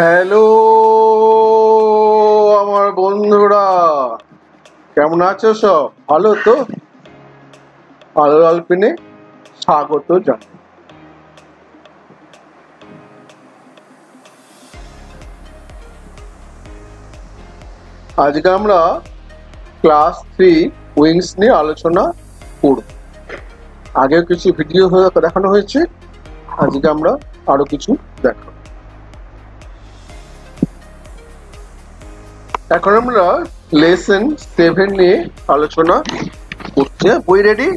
Hello আমার বন্ধুরা, কেমন আছো? সব ভালো তো? আলো আলপিনে স্বাগত জানাই। আজকে আমরা ক্লাস 3 উইংস নিয়ে আলোচনা করব। আগেও কিছু ভিডিও দেখানো হয়েছে, আজকে আমরা আরো কিছু দেখাবো। এখন আমরা লেসন 7 নিয়ে আলোচনা করছি। বই রেডি?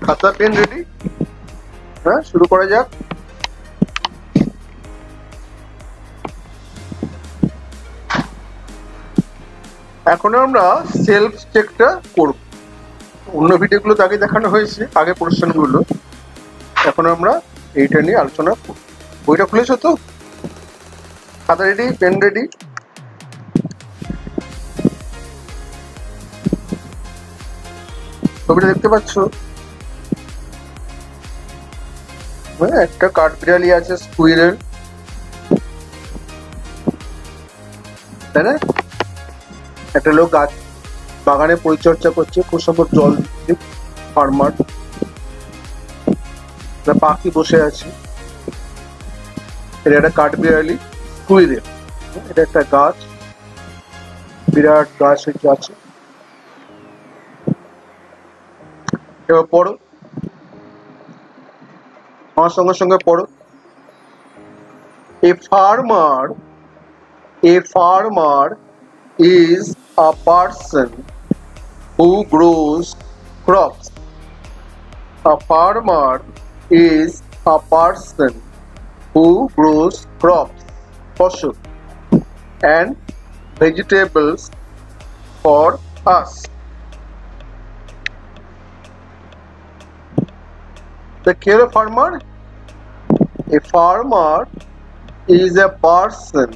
খাতা পেন রেডি? হ্যাঁ, শুরু করা যাক। এখন আমরা সেলফ চেকটা করব। অন্য ভিডিওগুলো আগে দেখানো হয়েছে, আগে প্রশ্নগুলো। এখন আমরা এইটা নিয়ে আলোচনা করব। বইটা খুলেছো তো? খাতা রেডি? Pen ready? ছবিটা দেখতে পাচ্ছ? হ্যাঁ, একটা কাঠবিড়ালি আছে, স্কুইরেল, তাই না? একটা লোক গাছ বাগানে পরিচর্যা করছে, খুব সম্ভব জল দিচ্ছে, ফার্মার। পাখি বসে আছে, এটা একটা কাঠবিড়ালি, স্কুইরেল। এটা একটা গাছ, বিরাট গাছ আছে। এবার পড়ো, আমার সঙ্গে সঙ্গে পড়ো। A farmer is a person who grows crops. A farmer is a person who grows crops, ফসল, and vegetables for us. The care of farmer? A farmer is a person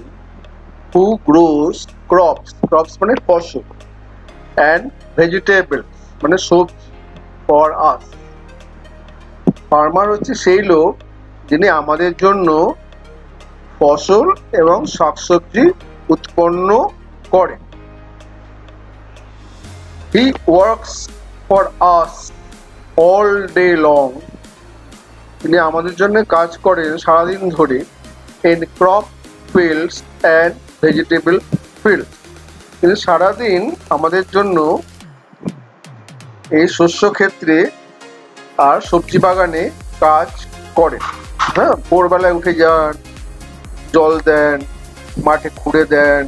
who grows crops. Crops মানে ফসল, and vegetables মানে সবজি, for us. Farmer হচ্ছে সেই লোক যিনি আমাদের জন্য ফসল এবং শাকসবজি উৎপন্ন করে। He works for us all day long. তিনি আমাদের জন্য কাজ করেন সারাদিন ধরে। In crop fields and vegetable fields. তিনি সারাদিন আমাদের জন্য এই শস্য ক্ষেত্রে আর সবজি বাগানে কাজ করেন। হ্যাঁ, ভোরবেলায় উঠে যান, জল দেন, মাঠে খুঁড়ে দেন,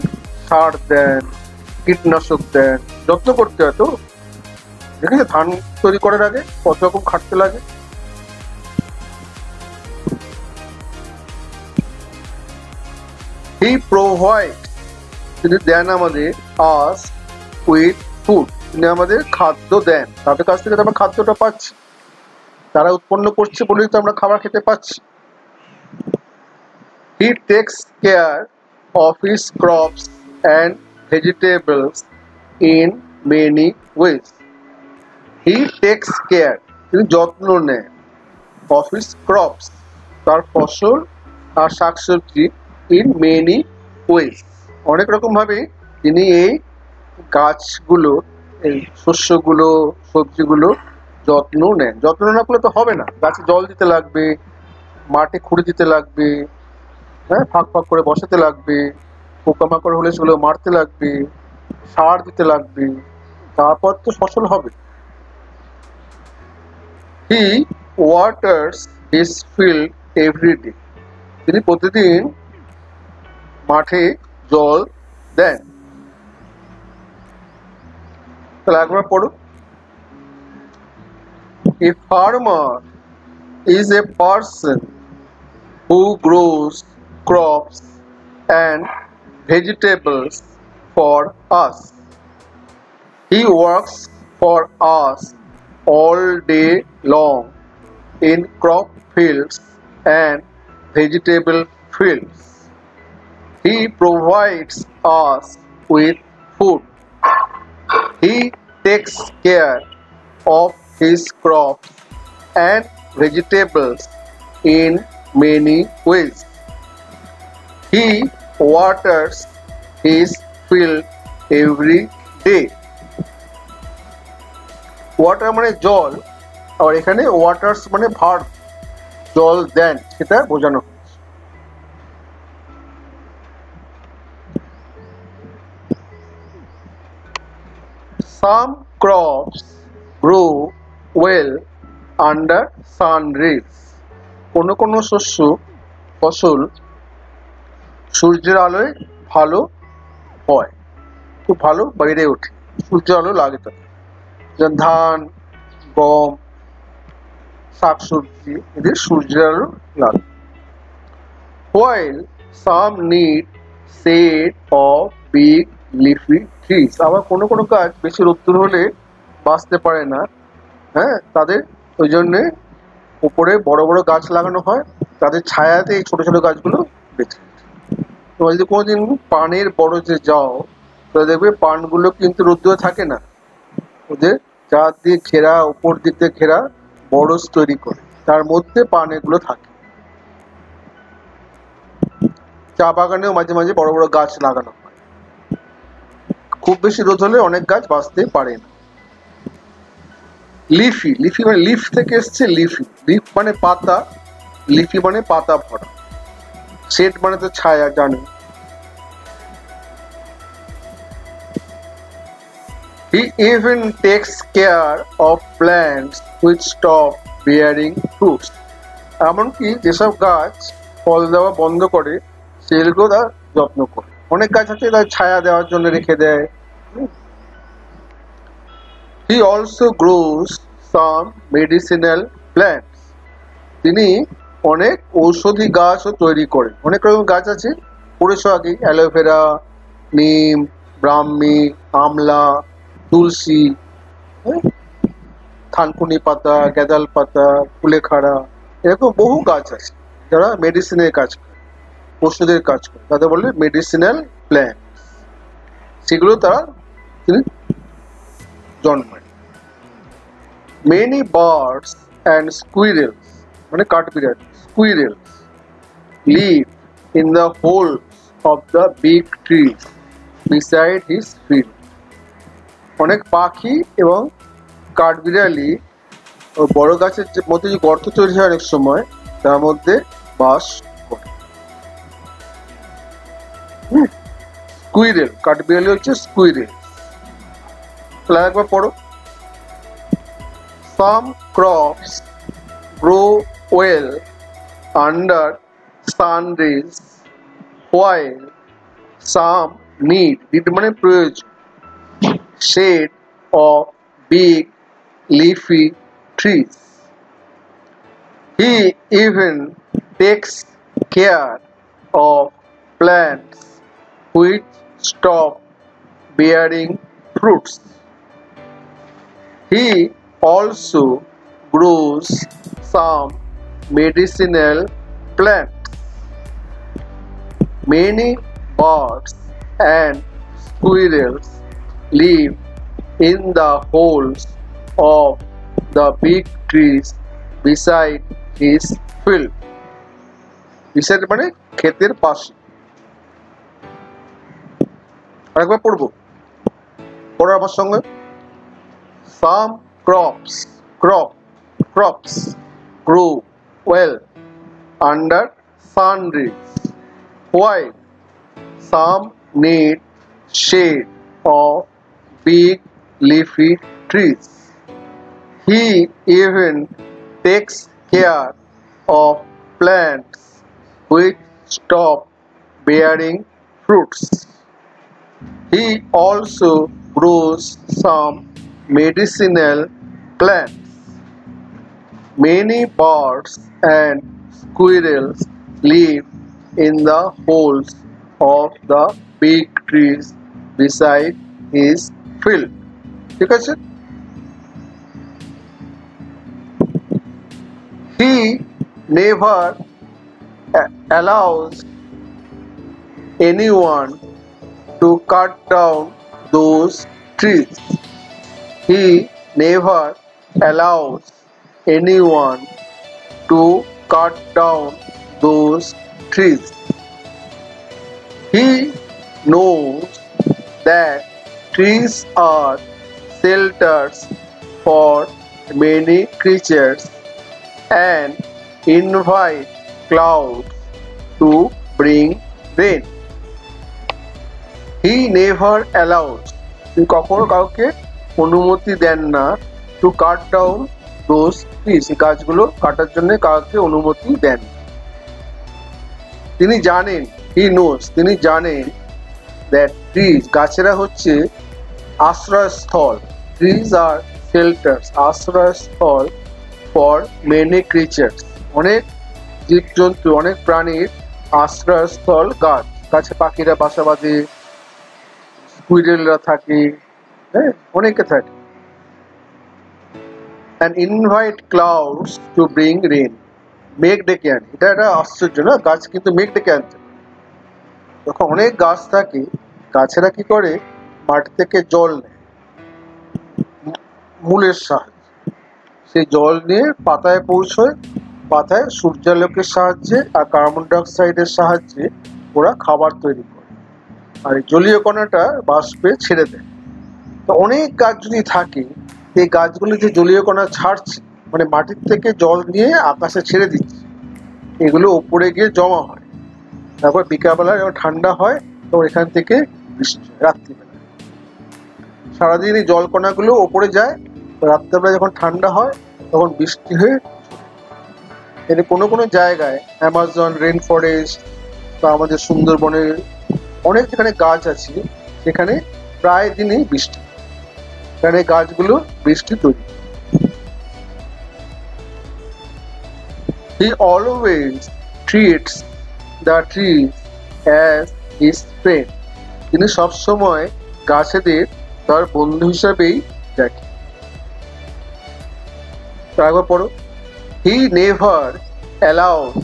সার দেন, কীটনাশক দেন, যত্ন করতে হয় তো। দেখেছো ধান তৈরি করার আগে কত রকম খাটতে লাগে। He provides, তিনি দেন আমাদের us with food, তিনি আমাদের খাদ্য দেন। তাদের কাছ থেকে তো আমরা খাদ্যটা পাচ্ছি, তারা উৎপন্ন করছে বলেই তো আমরা খাবার খেতে পাচ্ছি। He takes care of his crops and vegetables in many ways. He takes care, তিনি যত্ন নেন, of his crops, তার ফসল আর শাকসবজি, in many ways, অনেক রকম ভাবে তিনি এই গাছগুলো, এই শস্যগুলো, সবজিগুলো যত্ন নেন। যত্ন না করলে তো হবে না। গাছে জল দিতে লাগবে, মাঠে খুঁড়ে দিতে লাগবে, হ্যাঁ, ফাঁক ফাঁক করে বসাতে লাগবে, পোকামাকড় হলে সেগুলো মারতে লাগবে, সার দিতে লাগবে, তারপর তো ফসল হবে। He waters his field every day. তিনি প্রতিদিন মাঠে জল দেন। তাহলে একবার পড়ো। A farmer is a person who grows crops and vegetables for us. He works for us all day long in crop fields and vegetable fields. He provides us with food. He takes care of his crops and vegetables in many ways. He waters his field every day. Water মানে জল, আর এখানে waters মানে verb, জল দেন সেটা বোঝানো হচ্ছে। Some crops grow well under sun rays. কোনো কোনো শস্য ফসল সূর্যের আলোয় ভালো হয়, খুব ভালো বেড়ে ওঠে, সূর্যের আলো লাগে তাকে, যেমন ধান, গম, শাকসবজি এদের সূর্যের আলো লাগে। While some need shade of big leafy trees, আবার কোনো কোনো গাছ বেশি রোদ্দুর হলে বাঁচতে পারে না, হ্যাঁ, তাদের ওই জন্যে উপরে বড় বড় গাছ লাগানো হয়, তাদের ছায়াতে এই ছোট ছোট গাছগুলো বেঁচে। তোমরা যদি কোনোদিন পানের বরজে যাও তাহলে দেখবে পানগুলো কিন্তু রোদ্দুরে থাকে না, ওদের চার দিয়ে ঘেরা, উপর দিক দিয়ে ঘেরা বরজ তৈরি করে, তার মধ্যে পান এগুলো থাকে। চা বাগানেও মাঝে মাঝে বড় বড় গাছ লাগানো হয়, খুব বেশি রোদ হলে অনেক গাছ বাঁচতে পারে না। লিফি, লিফি মানে লিফ থেকে এসছে লিফি, লিফ মানে পাতা, লিফি মানে পাতা ভরা, শেড মানে তো ছায়া, জানো। He even takes care of plants which stop bearing fruits. এমনকি যেসব গাছ ফল দেওয়া বন্ধ করে সেগুলো তার যত্ন করে। অনেক গাছ আছে তার ছায়া দেওয়ার জন্য রেখে দেয়। He also grows some medicinal plants. তিনি অনেক ঔষধি গাছও তৈরি করেন। অনেক রকম গাছ আছে, পড়েছো আগে, অ্যালোভেরা, নিম, ব্রাহ্মী, আমলা, তুলসী, থানকুনি পাতা, গ্যাদাল পাতা, কুলেখাড়া, এরকম বহু গাছ আছে যারা মেডিসিনের কাজ করে, ওষুধের কাজ করে, তাদের বলে মেডিসিনাল প্ল্যান্ট। সেগুলো তারা তিনি জন্মায়। Many birds and squirrels, মানে কাঠবিড়ালি, squirrels live in the holes of the big trees beside his field. অনেক পাখি এবং কাঠবিড়ালি বড় গাছের মধ্যে যে গর্ত তৈরি হয় অনেক সময়, তার মধ্যে বাস করে। স্কুইরেল, কাঠবিড়ালি হচ্ছে স্কুইরেল। তাহলে একবার পড়ো। Some crops grow well under sun rays, while some need মানে প্রয়োজন shade of big leafy trees. He even takes care of plants which stop bearing fruits. He also grows some medicinal plants. Many birds and squirrels live in the holes of the big trees beside his field. Beside মানে ক্ষেতের পাশে। আরেকবার পড়বো, পড়ো আমার সঙ্গে। Some crops grow well under sun rays, while some need shade of big leafy trees. He even takes care of plants which stop bearing fruits. He also grows some medicinal plants. Many birds and squirrels live in the holes of the big trees beside his field. ঠিক আছে? He never allows anyone to cut down those trees. He never allows anyone to cut down those trees. knows that trees are shelters for many creatures and invite clouds to bring rain. He never allows, তিনি কখনো কাউকে অনুমতি দেন না to cut down those trees, এই গাছগুলো কাটার জন্য কাউকে অনুমতি দেন। তিনি জানেন, he knows, তিনি জানেন that trees, গাছেরা হচ্ছে আশ্রয়স্থল, trees are shelters, আশ্রয়স্থল for many creatures, অনেক জীবজন্তু, অনেক প্রাণীর আশ্রয়স্থল গাছ। গাছে পাখিরা বাসা বাঁধে, স্কুইরেলরা থাকে, হ্যাঁ, অনেকে থাকে। and invite clouds to bring rain, মেঘ ডেকে আনে। এটা একটা আশ্চর্য না, গাছ কিন্তু মেঘ ডেকে আনতে। যখন অনেক গাছ থাকে, গাছেরা কি করে, মাটি থেকে জল নেয় মূলের সাহায্যে, সেই জল নিয়ে পাতায় পৌঁছয়, পাতায় সূর্যালোকের সাহায্যে আর কার্বন ডাইঅক্সাইডের সাহায্যে ওরা খাবার তৈরি করে, আর এই জলীয় কণাটা বাষ্পে ছেড়ে দেয়। তো অনেক গাছ যদি থাকে, এই গাছগুলো যে জলীয় কণা ছাড়ছে, মানে মাটির থেকে জল নিয়ে আকাশে ছেড়ে দিচ্ছে, এগুলো ওপরে গিয়ে জমা হয়। তারপর বিকালবেলা যখন ঠান্ডা হয়, তখন এখান থেকে বৃষ্টি হয় রাত্রিবেলা। সারাদিন এই জল কণাগুলো ওপরে যায়, রাত্রেবেলা যখন ঠান্ডা হয় তখন বৃষ্টি হয়ে এর কোনো কোনো জায়গায়, অ্যামাজন রেন ফরেস্ট বা আমাদের সুন্দরবনের অনেক যেখানে গাছ আছে, সেখানে প্রায় দিনই বৃষ্টি, কারণ এই গাছগুলো বৃষ্টি তৈরি। He always treats the trees as his friend, তিনি সবসময় গাছেদের তার বন্ধু হিসাবেই দেখে। তারপর পড়ো, he never allows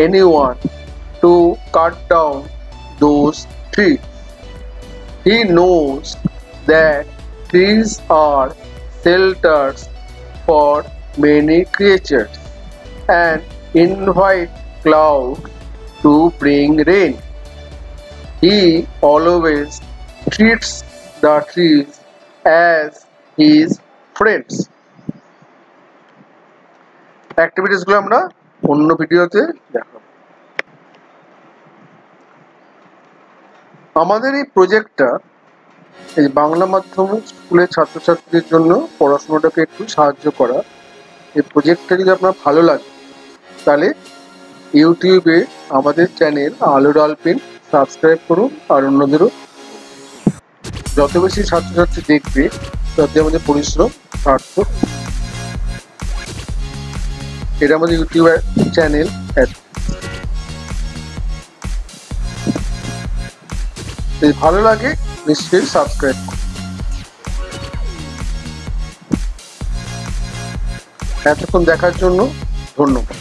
anyone to cut down those trees. He knows that trees are shelters for many creatures and invite clouds to bring rain. He always treats the trees as his friends. Activities গুলো আমরা অন্য ভিডিওতে দেখাবো। আমাদের এই প্রজেক্টটা এই বাংলা মাধ্যম স্কুলের ছাত্রছাত্রীদের জন্য পড়াশোনাটাকে একটু সাহায্য করা। এই প্রজেক্টটা যদি আপনার ভালো লাগে, তাহলে ইউটিউবে আমাদের চ্যানেল আলো ডলফিন সাবস্ক্রাইব করুন, আর অন্যদেরও। যত বেশি ছাত্রছাত্রী দেখবে, তত আমাদের পরিশ্রম সার্থক। এটা আমাদের ইউটিউব চ্যানেল। যদি ভালো লাগে নিশ্চয়ই সাবস্ক্রাইব করুন। এতক্ষণ দেখার জন্য ধন্যবাদ।